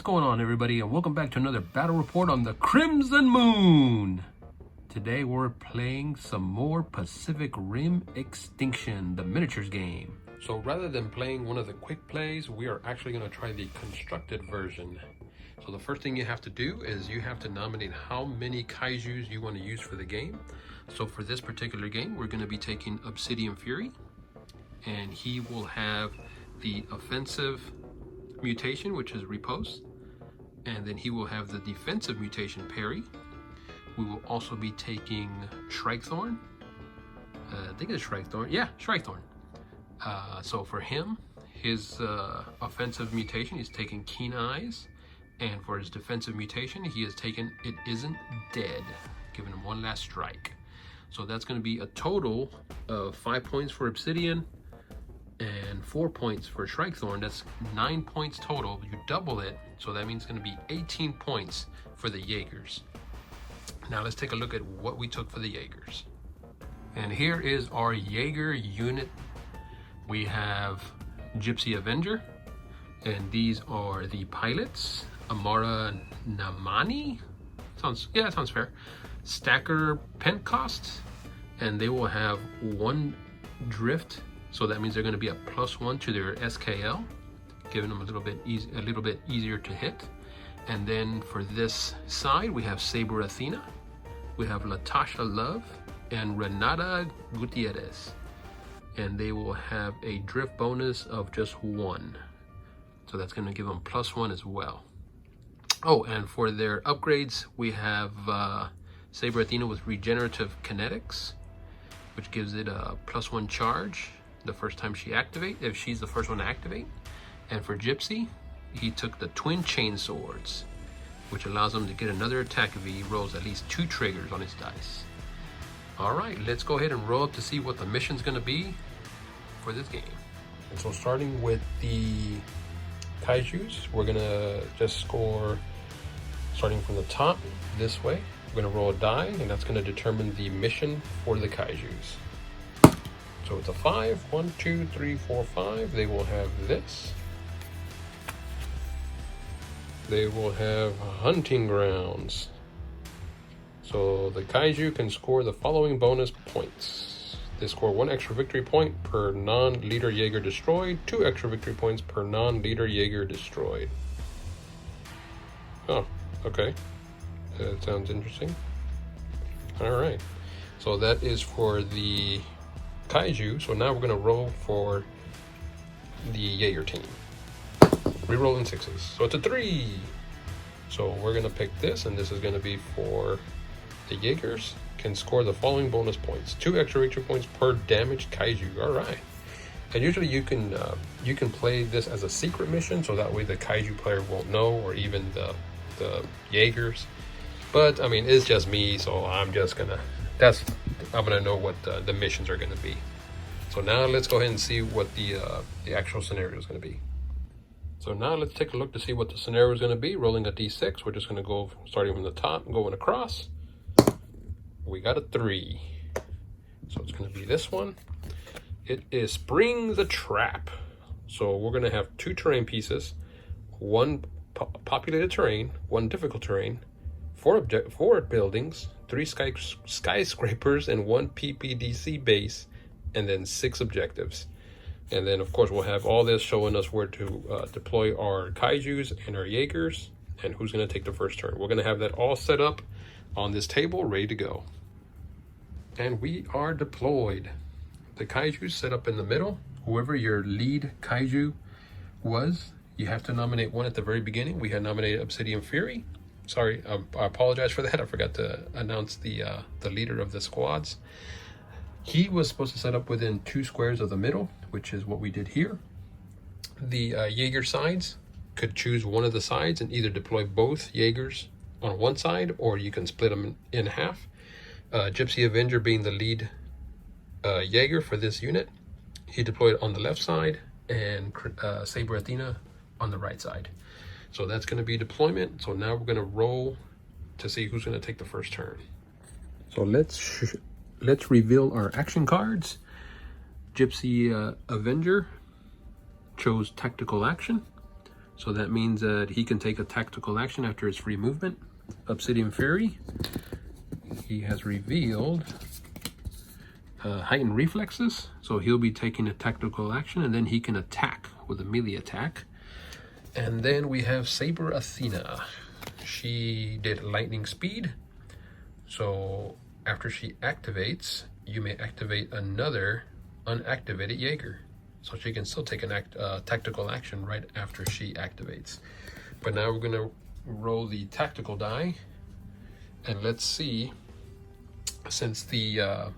going on, everybody, and welcome back to another battle report on the Crimson Moon. Today we're playing some more Pacific Rim Extinction, the miniatures game. So rather than playing one of the quick plays, we are actually going to try the constructed version. So the first thing you have to do is you have to nominate how many kaijus you want to use for the game. So for this particular game, we're going to be taking Obsidian Fury, and he will have the offensive mutation, which is riposte, and then he will have the defensive mutation parry. We will also be taking ShrikeThorn. I think it's ShrikeThorn. Yeah, ShrikeThorn. So for him, his offensive mutation, he's taking Keen Eyes, and for his defensive mutation, he has taken It Isn't Dead, giving him one last strike. So that's going to be a total of 5 points for Obsidian and 4 points for ShrikeThorn. That's 9 points total. You double it, so that means it's going to be 18 points for the Jaegers. Now let's take a look at what we took for the Jaegers. And here is our Jaeger unit. We have Gipsy Avenger, and these are the pilots. Amara Namani, it sounds fair. Stacker Pentecost, and they will have 1 drift. So that means they're going to be a +1 to their SKL, giving them a little bit easier to hit. And then for this side, we have Saber Athena, we have Latasha Love, and Renata Gutierrez. And they will have a drift bonus of just 1. So that's going to give them +1 as well. Oh, and for their upgrades, we have Saber Athena with regenerative kinetics, which gives it a +1 charge the first time she activates, if she's the first one to activate. And for Gipsy, he took the twin chain swords, which allows him to get another attack if he rolls at least 2 triggers on his dice. All right, let's go ahead and roll up to see what the mission's going to be for this game. And so starting with the kaijus, we're going to just score, starting from the top this way. We're going to roll a die, and that's going to determine the mission for the kaijus. So it's a 5, 1, 2, 3, 4, 5. They will have this. They will have hunting grounds. So the kaiju can score the following bonus points. They score 1 extra victory point per non-leader Jaeger destroyed, 2 extra victory points per non-leader Jaeger destroyed. Oh, okay. That sounds interesting. All right. So that is for the kaiju. So now we're going to roll for the Jaeger team. Reroll in 6s. So it's a 3. So we're going to pick this, and this is going to be for the Jaegers. Can score the following bonus points: 2 extra victory points per damaged kaiju. All right. And usually you can play this as a secret mission, so that way the kaiju player won't know, or even the Jaegers. But I mean, it's just me, so I'm gonna know what the missions are gonna be. So now let's go ahead and see what the actual scenario is gonna be. So now let's take a look to see what the scenario is gonna be. Rolling a d6, we're just gonna go starting from the top and going across. We got a 3, so it's gonna be this one. It is Spring the Trap. So we're gonna have 2 terrain pieces, 1 populated terrain, 1 difficult terrain, 4 buildings, 3 skyscrapers, and 1 PPDC base, and then 6 objectives. And then of course we'll have all this showing us where to deploy our kaijus and our Jaegers, and who's going to take the first turn. We're going to have that all set up on this table, ready to go. And we are deployed. The kaiju set up in the middle. Whoever your lead kaiju was, you have to nominate 1 at the very beginning. We had nominated Obsidian Fury. Sorry, I apologize for that. I forgot to announce the leader of the squads. He was supposed to set up within 2 squares of the middle, which is what we did here. The Jaeger sides could choose one of the sides and either deploy both Jaegers on one side, or you can split them in half. Gipsy Avenger being the lead Jaeger for this unit, he deployed on the left side, and Saber Athena on the right side. So that's going to be deployment. So now we're going to roll to see who's going to take the first turn. So let's reveal our action cards. Gipsy Avenger chose tactical action. So that means that he can take a tactical action after his free movement. Obsidian Fury, he has revealed heightened reflexes. So he'll be taking a tactical action and then he can attack with a melee attack. And then we have Saber Athena. She did lightning speed. So after she activates, you may activate another unactivated Jaeger. So she can still take an tactical action right after she activates. But now we're gonna roll the tactical die, and let's see, since the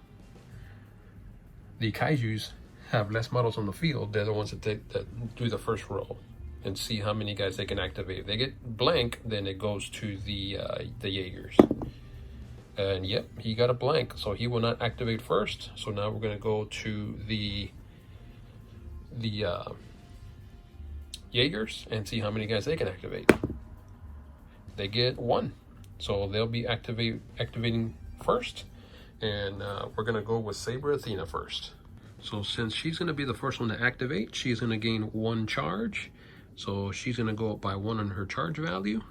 kaijus have less models on the field, they're the ones that do the first roll and see how many guys they can activate. If they get blank, then it goes to the Jaegers. And yep, he got a blank, so he will not activate first. So now we're gonna go to the Jaegers and see how many guys they can activate. They get 1, so they'll be activating first, and we're gonna go with Saber Athena first. So since she's gonna be the first one to activate, she's gonna gain 1 charge, so she's gonna go up by 1 on her charge value,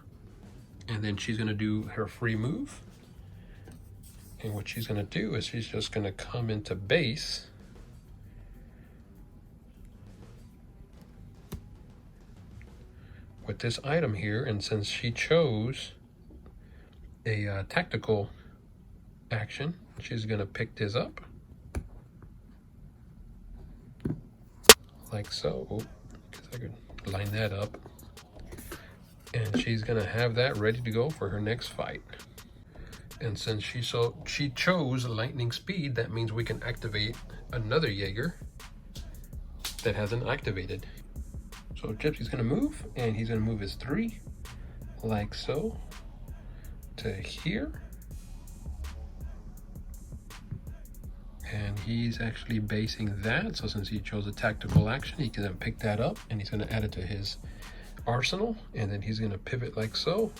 and then she's gonna do her free move. And what she's gonna do is she's just gonna come into base with this item here, and since she chose a tactical action, she's gonna pick this up like so. Because I could line that up, and she's gonna have that ready to go for her next fight. And since she chose lightning speed, that means we can activate another Jaeger that hasn't activated. So Gypsy's gonna move, and he's gonna move his 3 like so to here. And he's actually basing that, so since he chose a tactical action, he can then pick that up and he's gonna add it to his arsenal, and then he's gonna pivot like so.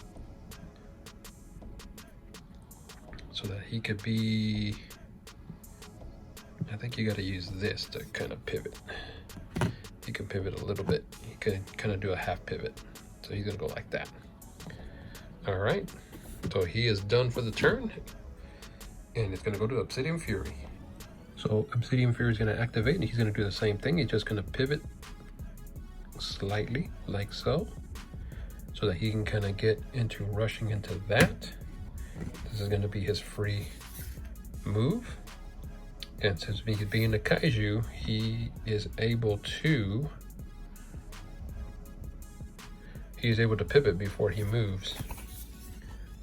So that he could be, I think you gotta use this to kind of pivot. He can pivot a little bit. He could kind of do a half pivot. So he's gonna go like that. All right, so he is done for the turn, and it's gonna go to Obsidian Fury. So Obsidian Fury is gonna activate, and he's gonna do the same thing. He's just gonna pivot slightly like so that he can kind of get into rushing into that. This is going to be his free move, and since being a kaiju, he is able to pivot before he moves.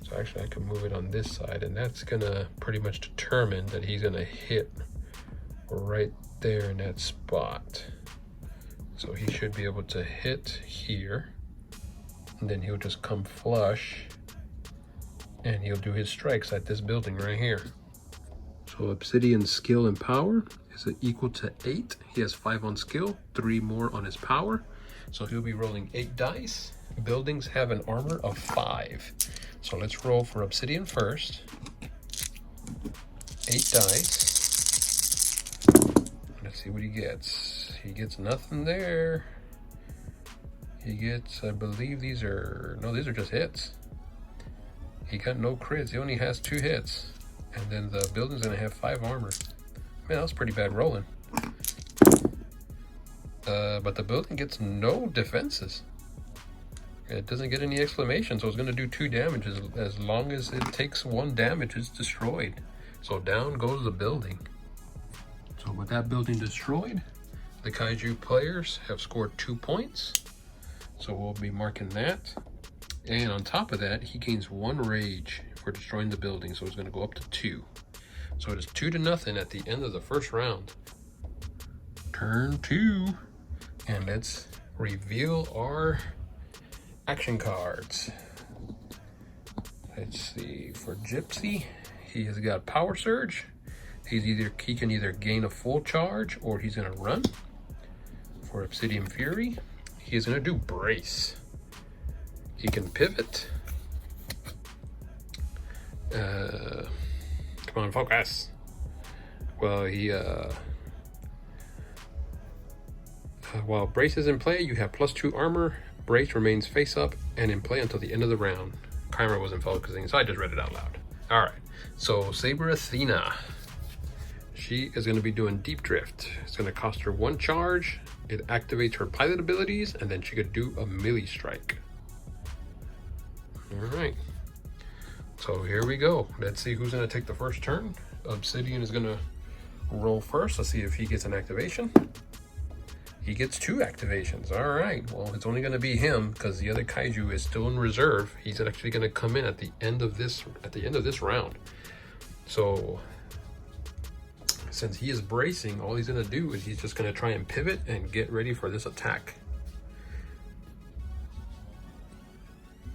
So actually I can move it on this side, and that's gonna pretty much determine that he's gonna hit right there in that spot. So he should be able to hit here, and then he'll just come flush, and he'll do his strikes at this building right here. So Obsidian's skill and power is equal to 8. He has 5 on skill, 3 more on his power. So he'll be rolling 8 dice. Buildings have an armor of 5. So let's roll for Obsidian first. 8 dice. Let's see what he gets. He gets nothing there. He gets, I believe these are just hits. He got no crits. He only has 2 hits. And then the building's gonna have 5 armor. Man, that was pretty bad rolling. But the building gets no defenses. It doesn't get any exclamation, so it's gonna do 2 damage as long as it takes 1 damage, it's destroyed. So down goes the building. So with that building destroyed, the kaiju players have scored 2 points. So we'll be marking that. And on top of that, he gains 1 rage for destroying the building, so it's going to go up to 2. So it is 2-0 at the end of the first round. Turn 2, and let's reveal our action cards. Let's see, for Gypsy, he has got Power Surge. He can either gain a full charge or he's going to run. For Obsidian Fury, he is going to do Brace. He can pivot. Come on, focus. Well, while Brace is in play, you have +2 armor, Brace remains face up and in play until the end of the round. Camera wasn't focusing, so I just read it out loud. All right, so Saber Athena. She is going to be doing Deep Drift. It's going to cost her 1 charge. It activates her pilot abilities, and then she could do a melee strike. All right. So here we go. Let's see who's going to take the first turn. Obsidian is going to roll first. Let's see if he gets an activation. He gets 2 activations. All right. Well, it's only going to be him because the other kaiju is still in reserve. He's actually going to come in at the end of this round. So since he is bracing, all he's going to do is he's just going to try and pivot and get ready for this attack.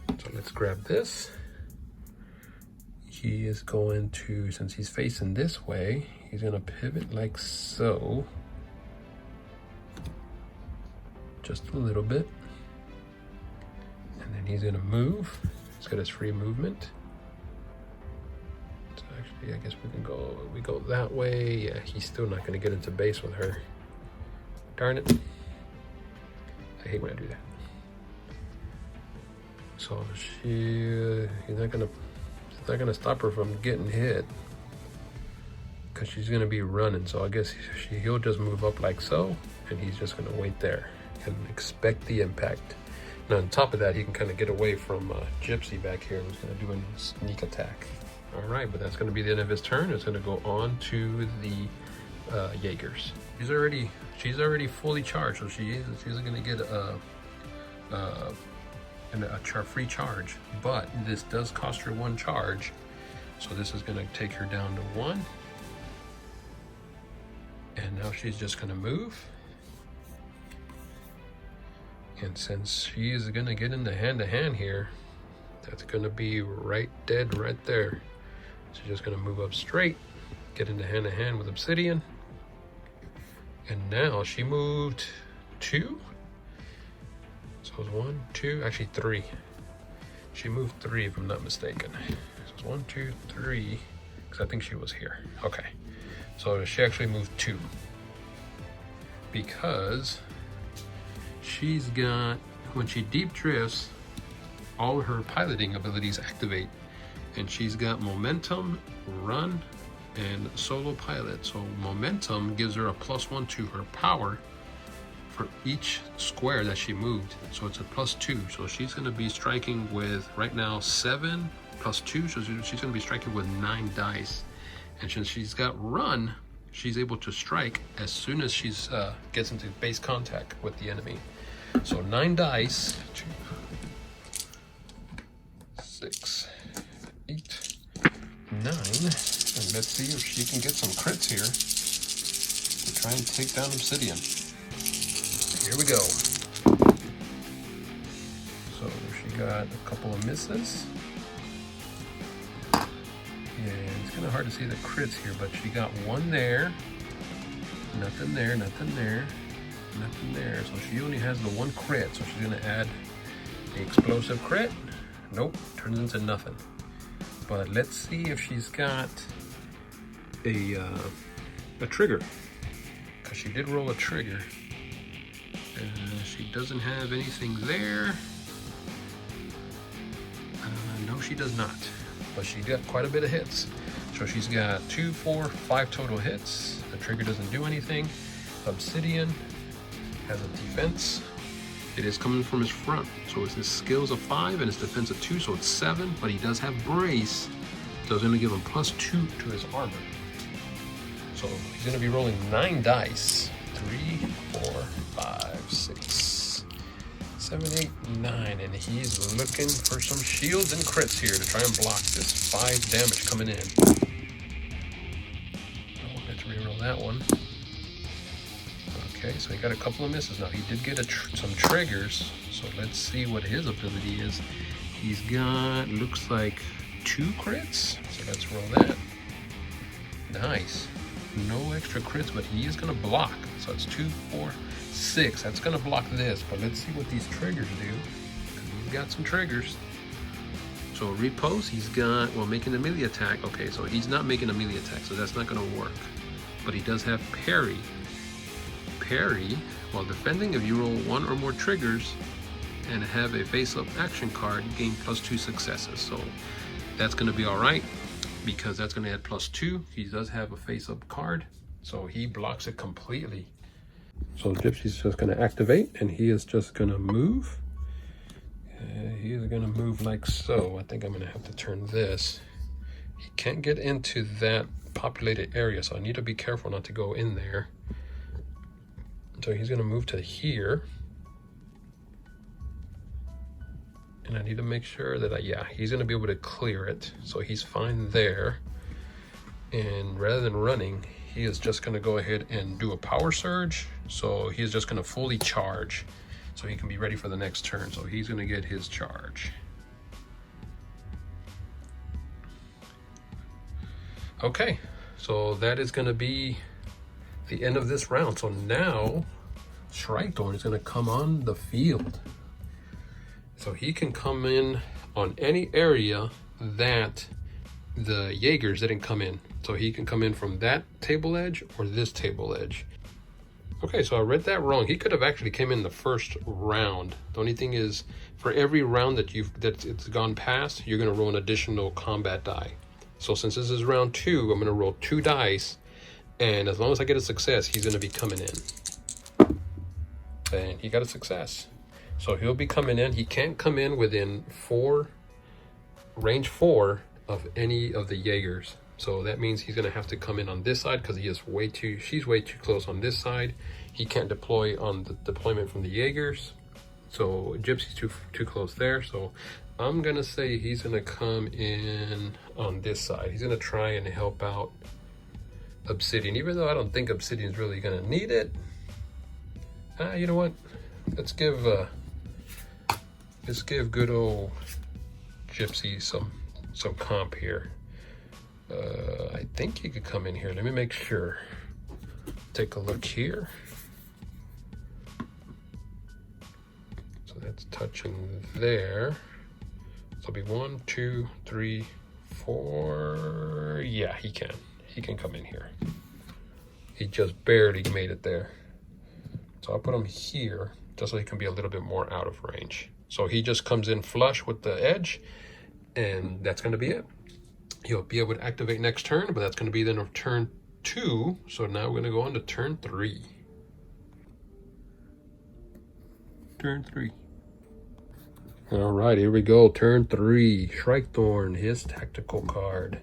So let's grab this. He is going to, since he's facing this way, he's going to pivot like so. Just a little bit. And then he's going to move. He's got his free movement. So actually, I guess we go that way. Yeah, he's still not going to get into base with her. Darn it. I hate when I do that. So he's not gonna stop her from getting hit because she's gonna be running. So I guess he'll just move up like so, and he's just gonna wait there and expect the impact. Now on top of that, he can kind of get away from Gipsy back here, who's gonna do a sneak attack. All right, but that's gonna be the end of his turn. It's gonna go on to the Jaegers. She's already fully charged, so she's gonna get a free charge, but this does cost her 1 charge, so this is going to take her down to 1, and now she's just going to move, and since she is going to get into hand-to-hand here, that's going to be dead right there. She's just going to move up straight, get into hand-to-hand with Obsidian, and now she moved 2. So it was 1, 2, actually 3. She moved 3 if I'm not mistaken. So it was 1, 2, 3, because I think she was here. Okay, so she actually moved 2 because she's got, when she deep drifts, all her piloting abilities activate, and she's got momentum, run, and solo pilot. So momentum gives her a +1 to her power for each square that she moved, so it's a +2. So she's going to be striking with, right now, 7 + 2, so she's going to be striking with 9 dice. And since she's got run, she's able to strike as soon as she's gets into base contact with the enemy. So 9 dice, 2, 6, 8, 9, and let's see if she can get some crits here to try and take down Obsidian. Here we go. So she got a couple of misses. And it's kind of hard to see the crits here, but she got 1 there. Nothing there, nothing there, nothing there. So she only has the 1 crit, so she's going to add the explosive crit. Nope, turns into nothing. But let's see if she's got a trigger, because she did roll a trigger. She doesn't have anything there. No, she does not. But she got quite a bit of hits. So she's got 2, 4, 5 total hits. The trigger doesn't do anything. Obsidian has a defense. It is coming from his front. So his skills of 5 and his defense of 2, so it's 7. But he does have brace, so it's going to give him +2 to his armor. So he's going to be rolling 9 dice. 3, 4, 5, 6, 7, 8, 9, and he's looking for some shields and crits here to try and block this 5 damage coming in. Oh, let's reroll that one. Okay, so he got a couple of misses. Now he did get some triggers, so let's see what his ability is. He's got, looks like 2 crits, so let's roll that. Nice. No extra crits, but he is going to block. So it's 2, 4, 6. That's going to block this, but let's see what these triggers do. He's got some triggers. So repose, he's got, well, making a melee attack. Okay, so he's not making a melee attack, so that's not going to work. But he does have parry. Parry, while defending, if you roll 1 or more triggers, and have a face-up action card, you gain +2 successes. So that's going to be all right because that's going to add +2. He does have a face-up card, so he blocks it completely. So Gypsy's just going to activate, and he is just going to move. He is going to move like so. I think I'm going to have to turn this. He can't get into that populated area, so I need to be careful not to go in there. So he's going to move to here. And I need to make sure that yeah, he's going to be able to clear it. So he's fine there. And rather than running, he is just going to go ahead and do a power surge. So he's just going to fully charge so he can be ready for the next turn. So he's going to get his charge. Okay, so that is going to be the end of this round. So now ShrikeThorn is going to come on the field. So he can come in on any area that the Jaegers didn't come in. So he can come in from that table edge or this table edge. Okay, so I read that wrong. He could have actually came in the first round. The only thing is, for every round that it's gone past, you're going to roll an additional combat die. So since this is round 2, I'm going to roll 2 dice, and as long as I get a success, he's going to be coming in. And he got a success. So he'll be coming in. He can't come in within range 4 of any of the Jaegers. So that means he's going to have to come in on this side because she's way too close on this side. He can't deploy on the deployment from the Jaegers. So Gypsy's too close there. So I'm going to say he's going to come in on this side. He's going to try and help out Obsidian, even though I don't think Obsidian's really going to need it. You know what? Let's give good old Gypsy some comp here. I think he could come in here. Let me make sure. Take a look here. So that's touching there. So it'll be 1, 2, 3, 4. Yeah, he can come in here. He just barely made it there. So I'll put him here just so he can be a little bit more out of range. So he just comes in flush with the edge, and that's going to be it. He'll be able to activate next turn, but that's going to be then of turn 2. So now we're going to go on to turn 3. Turn 3. All right, here we go. Turn 3. ShrikeThorn, his tactical card.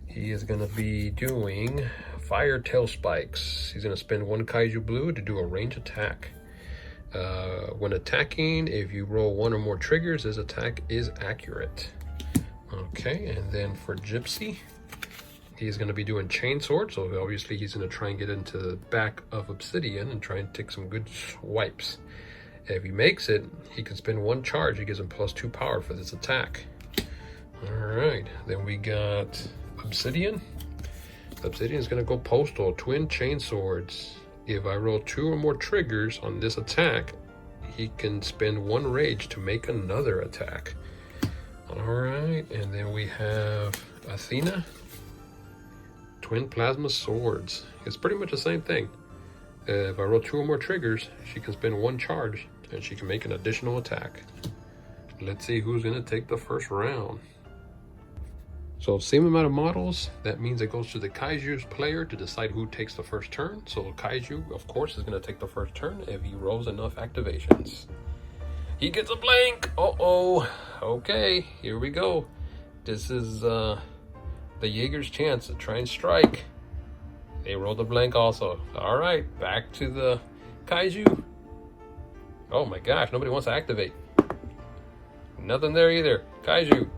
He is going to be doing Fire Tail Spikes. He's going to spend 1 Kaiju Blue to do a range attack. When attacking, if you roll 1 or more triggers, his attack is accurate. Okay, and then for Gypsy, he's going to be doing Chainsword. So obviously he's going to try and get into the back of Obsidian and try and take some good swipes. If he makes it, he can spend 1 charge. It gives him +2 power for this attack. All right, then we got Obsidian. Obsidian is going to go postal, Twin Chainswords. If I roll 2 or more triggers on this attack, he can spend 1 rage to make another attack. All right, and then we have Athena. Twin Plasma Swords. It's pretty much the same thing. If I roll 2 or more triggers, she can spend 1 charge and she can make an additional attack. Let's see who's going to take the first round. So same amount of models, that means it goes to the Kaiju's player to decide who takes the first turn. So Kaiju, of course, is going to take the first turn if he rolls enough activations. He gets a blank. Uh-oh. Okay, here we go. This is the Jaeger's chance to try and strike. They rolled a blank also. All right, back to the Kaiju. Oh my gosh, nobody wants to activate. Nothing there either. Kaiju.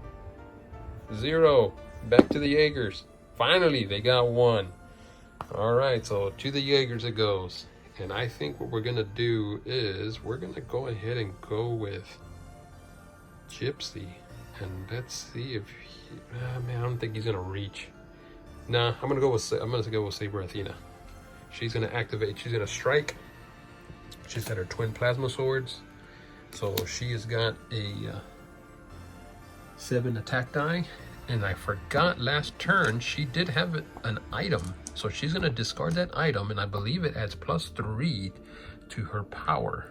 0. Back to the Jaegers. Finally, they got 1. All right, so to the Jaegers it goes. And I think what we're going to do is we're going to go ahead and go with Gypsy. And let's see if he, man, I don't think he's going to reach. Nah, I'm going to go with Saber Athena. She's going to activate. She's going to strike. She's got her twin plasma swords. So she has got a 7 attack die. And I forgot last turn, she did have an item. So she's going to discard that item, and I believe it adds +3 to her power.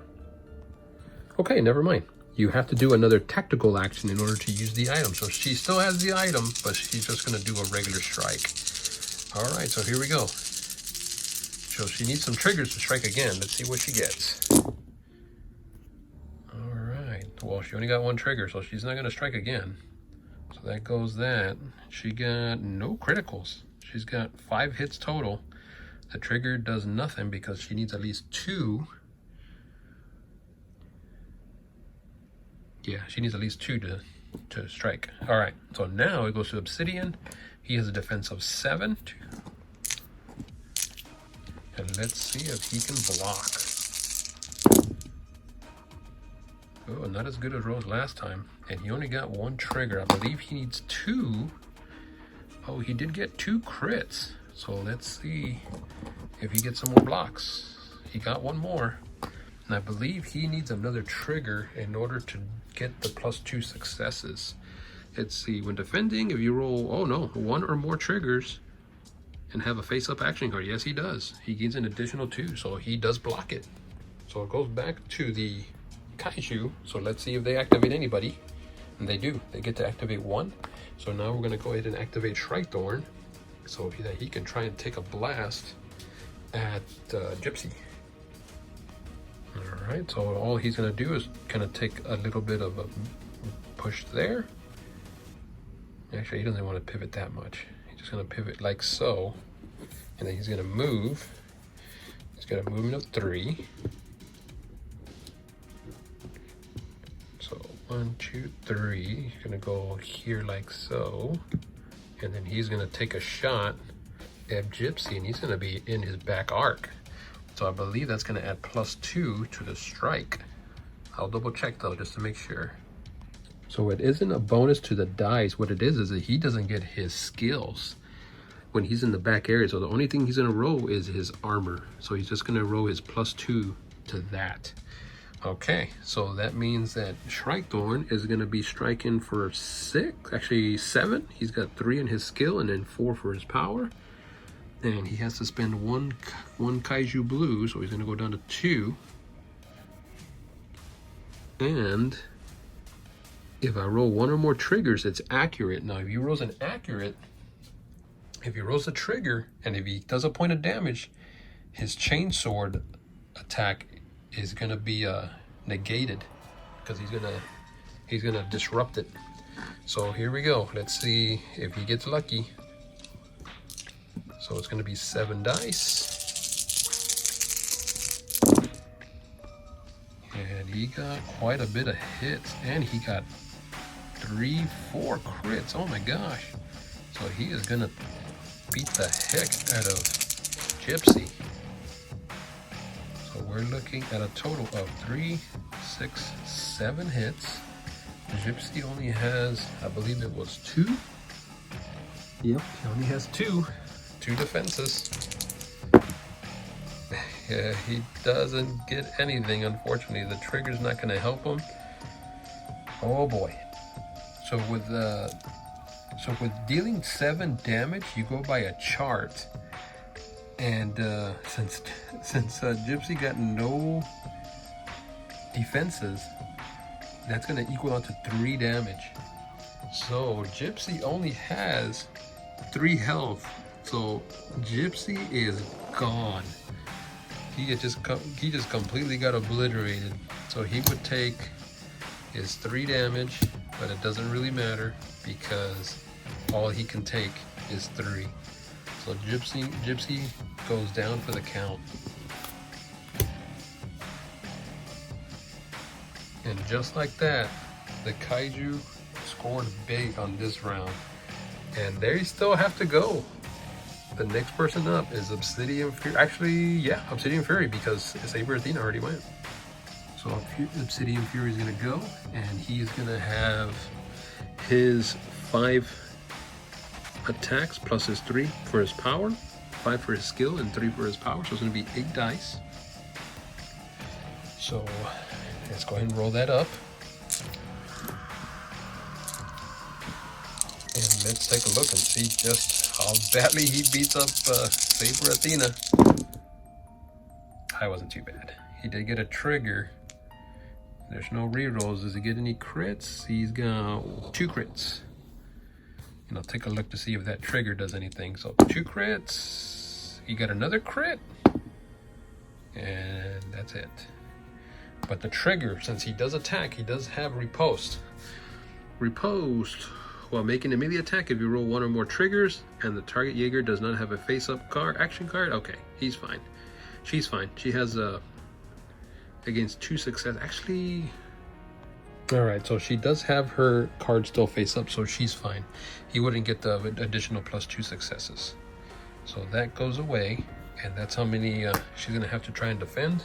Okay, never mind. You have to do another tactical action in order to use the item. So she still has the item, but she's just going to do a regular strike. All right, so here we go. So she needs some triggers to strike again. Let's see what she gets. All right. Well, she only got one trigger, so she's not going to strike again. So that goes that. She got no criticals. She's got 5 hits total. The trigger does nothing because she needs at least 2. Yeah, she needs at least 2 to strike. All right, so now it goes to Obsidian. He has a defense of 7. And let's see if he can block. Oh, not as good as Rose last time. And he only got 1 trigger. I believe he needs 2. Oh, he did get 2 crits. So let's see if he gets some more blocks. He got 1 more. And I believe he needs another trigger in order to get the +2 successes. Let's see, when defending, if you roll, oh no, 1 or more triggers and have a face-up action card. Yes, he does. He gains an additional 2, so he does block it. So it goes back to the Kaiju. So let's see if they activate anybody. And they do. They get to activate 1. So now we're going to go ahead and activate ShrikeThorn so that he can try and take a blast at Gipsy. All right, so all he's going to do is kind of take a little bit of a push there. Actually, he doesn't want to pivot that much. He's just going to pivot like so. And then he's going to move. He's got a movement of 3. So 1, 2, 3. He's going to go here like so. And then he's going to take a shot at Gipsy, and he's going to be in his back arc. So I believe that's going to add +2 to the strike. I'll double check though, just to make sure. So it isn't a bonus to the dice. What it is that he doesn't get his skills when he's in the back area. So the only thing he's going to roll is his armor. So he's just going to roll his +2 to that. Okay, so that means that ShrikeThorn is going to be striking for 6, actually 7. He's got 3 in his skill and then 4 for his power. And he has to spend one Kaiju blue, so he's going to go down to 2. And if I roll 1 or more triggers, it's accurate. Now, if he rolls an accurate, if he rolls a trigger, and if he does a point of damage, his chainsword attack is going to be negated because he's gonna disrupt it. So here we go. Let's see if he gets lucky. So it's going to be 7 dice. And he got quite a bit of hits. And he got 3, 4 crits. Oh my gosh. So he is going to beat the heck out of Gipsy. So we're looking at a total of 3, 6, 7 hits. Gipsy only has, I believe it was 2. Yep, he only has 2 defenses. Yeah, he doesn't get anything, unfortunately. The trigger's not going to help him. Oh boy. So with dealing 7 damage, you go by a chart. And since Gipsy got no defenses, that's going to equal out to 3 damage. So Gipsy only has 3 health. So Gipsy is gone. He just completely got obliterated. So he would take his 3 damage, but it doesn't really matter because all he can take is 3. So Gipsy goes down for the count. And just like that, the Kaiju scored big on this round. And they still have to go. The next person up is Obsidian Fury. Actually, yeah, Obsidian Fury, because Saber Athena already went. So Obsidian Fury is going to go, and he's going to have his 5 attacks plus his 3 for his power, 5 for his skill, and 3 for his power. So it's going to be 8 dice. So let's go ahead and roll that up. And let's take a look and see just how badly he beats up Saber Athena. I wasn't too bad. He did get a trigger There's no rerolls. Does he get any crits? He's got 2 crits. And I'll take a look to see if that trigger does anything. So 2 crits. He got another crit. And that's it. But the trigger, since he does attack, he does have riposte. Riposte, while making a melee attack, if you roll 1 or more triggers and the target Jaeger does not have a face-up card, action card, okay, he's fine. She's fine. She has against 2 success. Actually, all right, so she does have her card still face up, so she's fine. He wouldn't get the additional +2 successes. So that goes away, and that's how many she's gonna have to try and defend.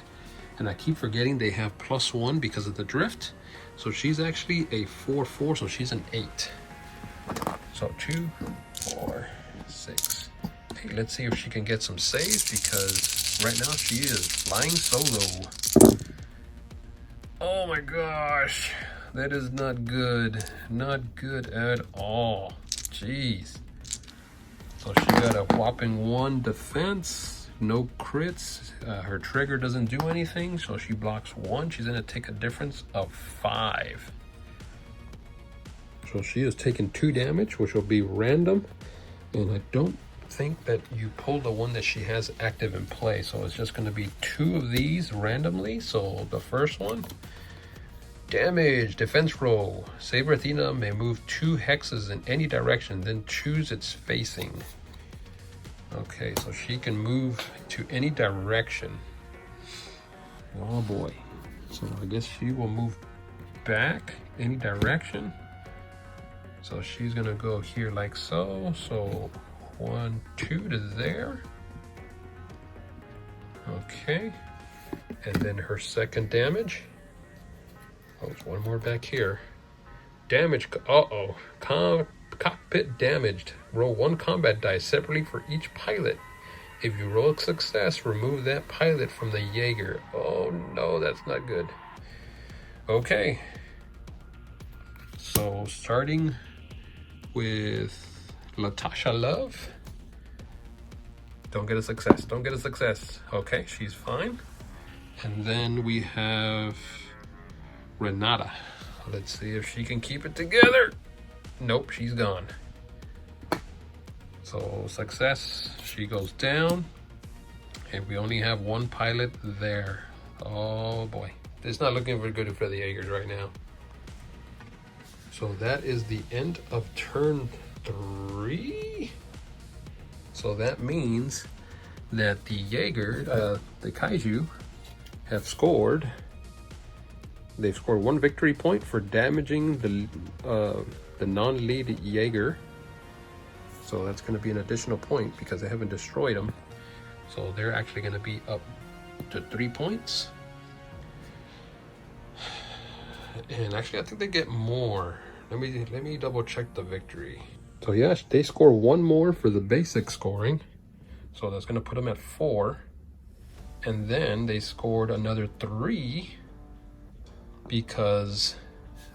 And I keep forgetting they have +1 because of the drift. So she's actually a 4/4, so she's an 8. So 2, 4, 6, 8. Let's see if she can get some saves, because right now she is flying solo. Oh my gosh, that is not good. Not good at all. Jeez. So she got a whopping 1 defense, no crits. Her trigger doesn't do anything, so she blocks 1. She's gonna take a difference of 5. So she is taking 2 damage, which will be random. And I don't think that you pull the one that she has active in play. So it's just gonna be 2 of these randomly. So the first one, damage, defense roll. Saber Athena may move 2 hexes in any direction, then choose its facing. Okay, so she can move to any direction. Oh boy. So I guess she will move back any direction. So she's gonna go here like so. So 1, 2 to there. Okay. And then her second damage. Oh, there's 1 more back here. Damage, uh-oh. Cockpit damaged. Roll 1 combat die separately for each pilot. If you roll a success, remove that pilot from the Jaeger. Oh no, that's not good. Okay. So starting with Latasha Love. Don't get a success, don't get a success. Okay, she's fine. And then we have Renata. Let's see if she can keep it together. Nope, she's gone. So success, she goes down. And we only have 1 pilot there. Oh boy. It's not looking very good for the Jaegers right now. So that is the end of turn 3. So that means that the Jaeger, the Kaiju, have scored. They've scored 1 victory point for damaging the non-lead Jaeger. So that's going to be an additional point because they haven't destroyed them. So they're actually going to be up to 3 points. And actually, I think they get more. Let me double check the victory. So yes, they score 1 more for the basic scoring. So that's going to put them at 4. And then they scored another 3 because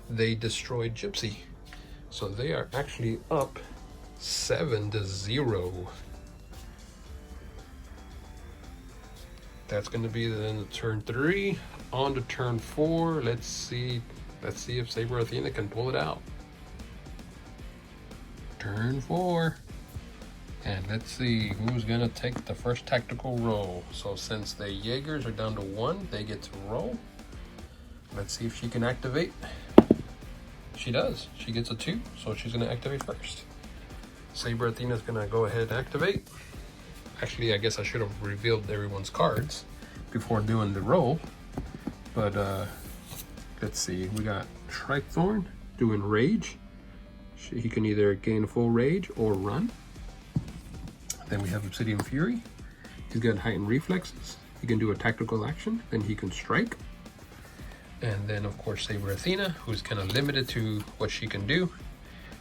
they destroyed Gipsy. So they are actually up 7-0. That's going to be the end of turn 3. On to turn 4. Let's see if Saber Athena can pull it out. Turn 4. And let's see who's going to take the first tactical roll. So since the Jaegers are down to 1, they get to roll. Let's see if she can activate. She does. She gets a 2, so she's going to activate first. Saber Athena's going to go ahead and activate. Actually, I guess I should have revealed everyone's cards before doing the roll. But let's see. We got ShrikeThorn doing Rage. He can either gain full Rage or run. Then we have Obsidian Fury. He's got heightened reflexes. He can do a tactical action. Then he can strike. And then, of course, Saber Athena, who's kind of limited to what she can do.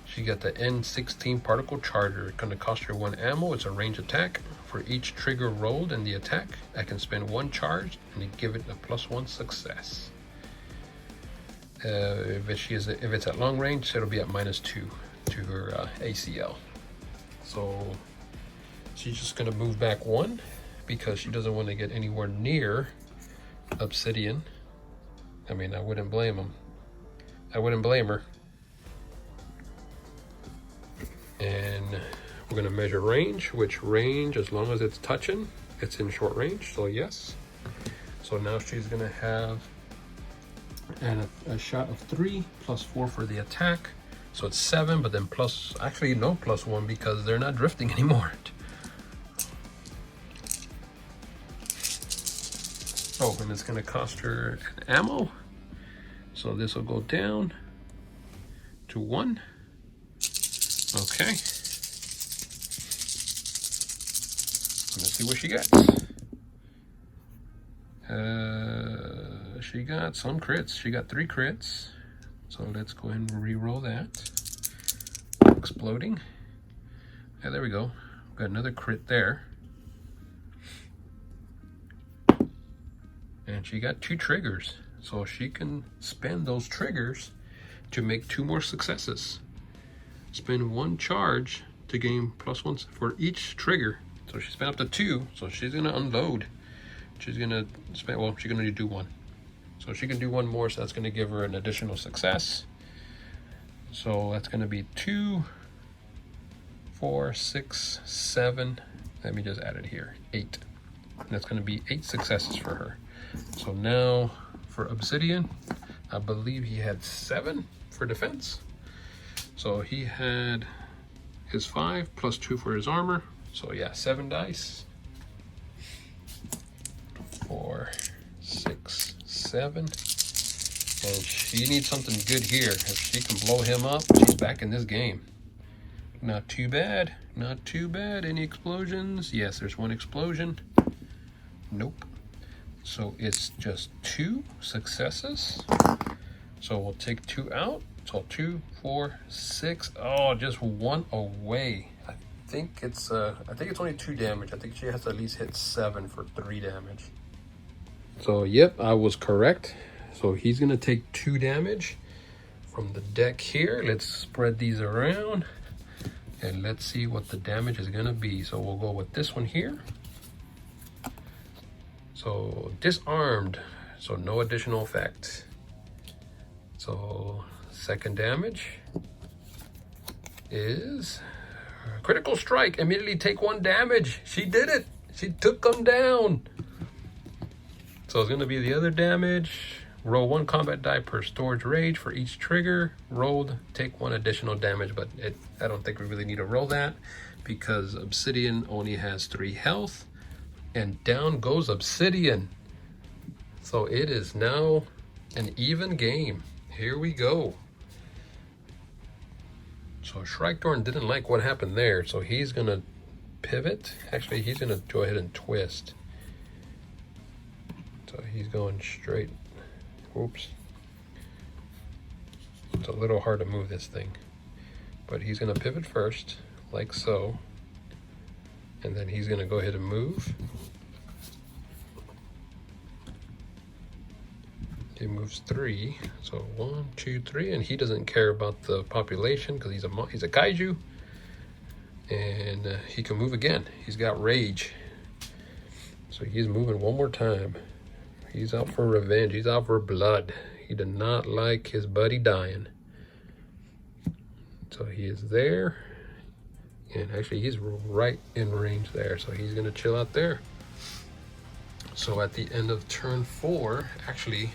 She got the N16 particle charger. It's going to cost her 1 ammo. It's a range attack. For each trigger rolled in the attack, I can spend 1 charge and give it a +1 success. If it's at long range, it'll be at -2 to her ACL. So she's just going to move back 1 because she doesn't want to get anywhere near Obsidian. I mean, I wouldn't blame him. I wouldn't blame her. And we're gonna measure range, which range, as long as it's touching, it's in short range, so yes. So now she's gonna have a shot of 3 plus 4 for the attack. So it's 7, but then plus, actually no plus 1 because they're not drifting anymore. Oh, and it's gonna cost her an ammo. So this will go down to 1. Okay. Let's see what she gets. She got some crits. She got 3 crits. So let's go ahead and re-roll that. Exploding. Yeah, there we go. Got another crit there. And she got 2 triggers. So she can spend those triggers to make 2 more successes. Spend 1 charge to gain +1 for each trigger. So she spent up to 2, so she's gonna unload. She's gonna spend, well, she's gonna do 1. So she can do 1 more, so that's gonna give her an additional success. So that's gonna be 2, 4, 6, 7. Let me just add it here, 8. And that's gonna be 8 successes for her. So now for Obsidian, I believe he had 7 for defense. So he had his 5 plus 2 for his armor. So yeah, 7 dice. 4, 6, 7. And she needs something good here. If she can blow him up, she's back in this game. Not too bad. Not too bad. Any explosions? Yes, there's 1 explosion. Nope. So it's just 2 successes. So we'll take 2 out. So 2, 4, 6. Oh, just 1 away. I think it's only 2 damage. I think she has to at least hit 7 for 3 damage. So yep, I was correct. So he's gonna take 2 damage from the deck here. Let's spread these around and let's see what the damage is gonna be. So we'll go with this one here. So disarmed, so no additional effect. So second damage is critical strike. Immediately take 1 damage. She did it. She took them down. So it's gonna be the other damage. Roll 1 combat die per storage rage for each trigger. Rolled, take 1 additional damage, but I don't think we really need to roll that because Obsidian only has 3 health. And down goes Obsidian. So it is now an even game. Here we go. So ShrikeThorn didn't like what happened there, so he's gonna pivot. Actually, he's gonna go ahead and twist. So he's going straight. Oops. It's a little hard to move this thing. But he's gonna pivot first, like so. And then he's gonna go ahead and move. He moves 3, so 1, 2, 3, and he doesn't care about the population because he's a kaiju, and he can move again. He's got rage, so he's moving 1 more time. He's out for revenge. He's out for blood. He did not like his buddy dying, so he is there. And actually, he's right in range there, so he's gonna chill out there. So at the end of turn 4, actually,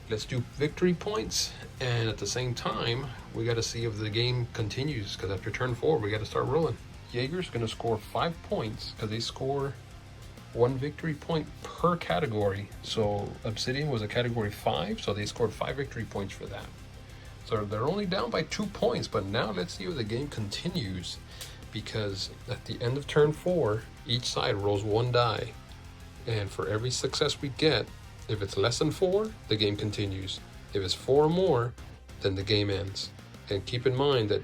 let's do victory points, and at the same time, we got to see if the game continues, because after turn 4, we got to start rolling. Jaeger's going to score 5 points, because they score 1 victory point per category. So Obsidian was a category 5, so they scored 5 victory points for that. So they're only down by 2 points, but now let's see if the game continues, because at the end of turn 4, each side rolls 1 die, and for every success we get, if it's less than 4, the game continues. If it's 4 or more, then the game ends. And keep in mind that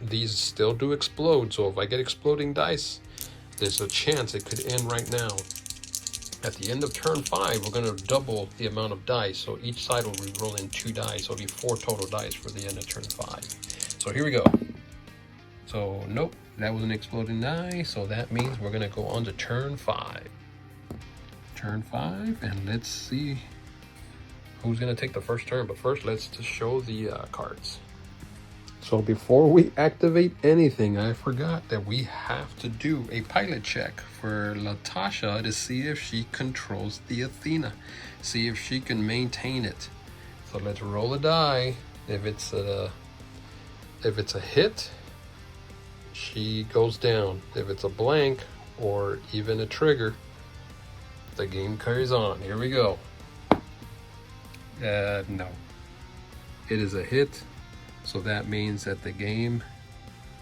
these still do explode, so if I get exploding dice, there's a chance it could end right now. At the end of turn 5, we're going to double the amount of dice, so each side will be rolling 2 dice, so it'll be 4 total dice for the end of turn 5. So here we go. So nope, that was an exploding die, so that means we're going to go on to turn 5. Turn 5, and let's see. who's gonna take the first turn. But first, let's just show the cards. So before we activate anything, I forgot that we have to do a pilot check for Latasha to see if she controls the Athena, see if she can maintain it. So let's roll a die. If it's a hit, she goes down. If it's a blank or even a trigger, the game carries on. Here we go. No. It is a hit. So that means that the game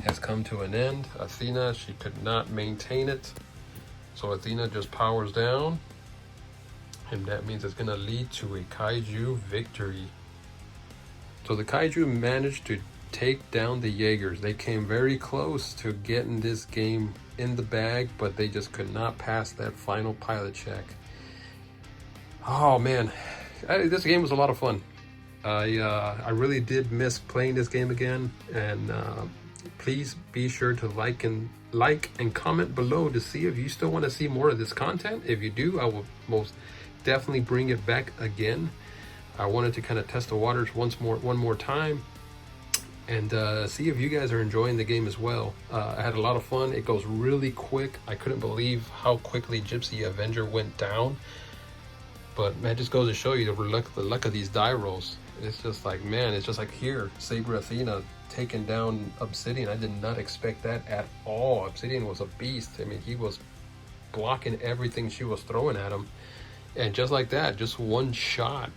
has come to an end. Athena, she could not maintain it. So Athena just powers down. And that means it's going to lead to a Kaiju victory. So the Kaiju managed to take down the Jaegers. They came very close to getting this game in the bag, but they just could not pass that final pilot check. Oh man, this game was a lot of fun. I really did miss playing this game again, and please be sure to like and comment below to see if you still want to see more of this content. If you do, I will most definitely bring it back again. I wanted to kind of test the waters one more time, and see if you guys are enjoying the game as well. I had a lot of fun. It goes really quick. I couldn't believe how quickly Gipsy Avenger went down. But man, it just goes to show you the luck of these die rolls. It's just like, man, it's just like here, Saber Athena taking down Obsidian. I did not expect that at all. Obsidian was a beast. I mean, he was blocking everything she was throwing at him. And just like that, just one shot.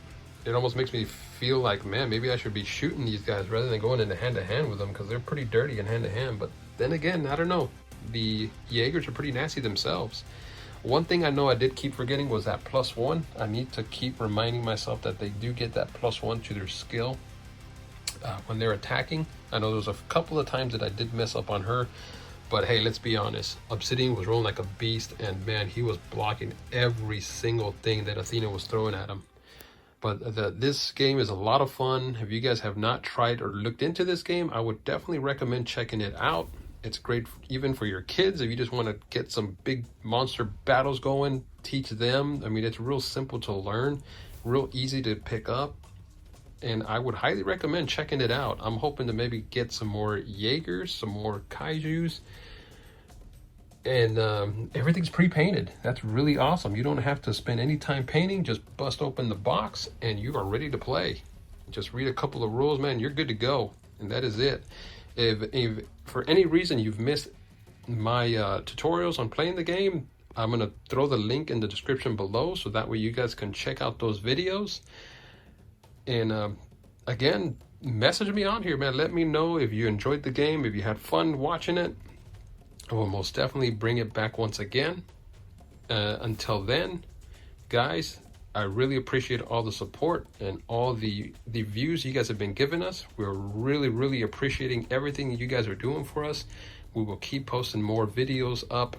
It almost makes me feel like, man, maybe I should be shooting these guys rather than going into hand-to-hand with them, because they're pretty dirty in hand-to-hand. But then again, I don't know. The Jaegers are pretty nasty themselves. One thing I know I did keep forgetting was that +1. I need to keep reminding myself that they do get that +1 to their skill when they're attacking. I know there was a couple of times that I did mess up on her, but hey, let's be honest. Obsidian was rolling like a beast, and man, he was blocking every single thing that Athena was throwing at him. But this game is a lot of fun. If you guys have not tried or looked into this game, I would definitely recommend checking it out. It's great even for your kids if you just want to get some big monster battles going, teach them. I mean, it's real simple to learn, real easy to pick up, and I would highly recommend checking it out. I'm hoping to maybe get some more Jaegers, some more Kaijus, and everything's pre-painted. That's really awesome. You don't have to spend any time painting. Just bust open the box and you are ready to play. Just read a couple of rules, man, you're good to go, and that is it. If for any reason you've missed my tutorials on playing the game, I'm going to throw the link in the description below, so that way you guys can check out those videos. And again, message me on here, man. Let me know if you enjoyed the game, if you had fun watching it. I will most definitely bring it back once again. Until then, guys, I really appreciate all the support and all the views you guys have been giving us. We're really appreciating everything that you guys are doing for us. We will keep posting more videos up.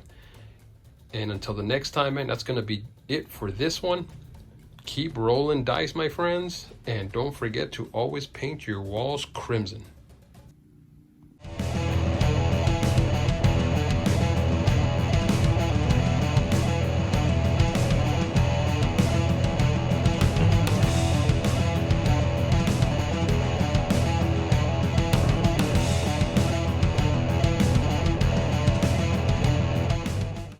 And until the next time, man, that's going to be it for this one. Keep rolling dice, my friends. And don't forget to always paint your walls crimson.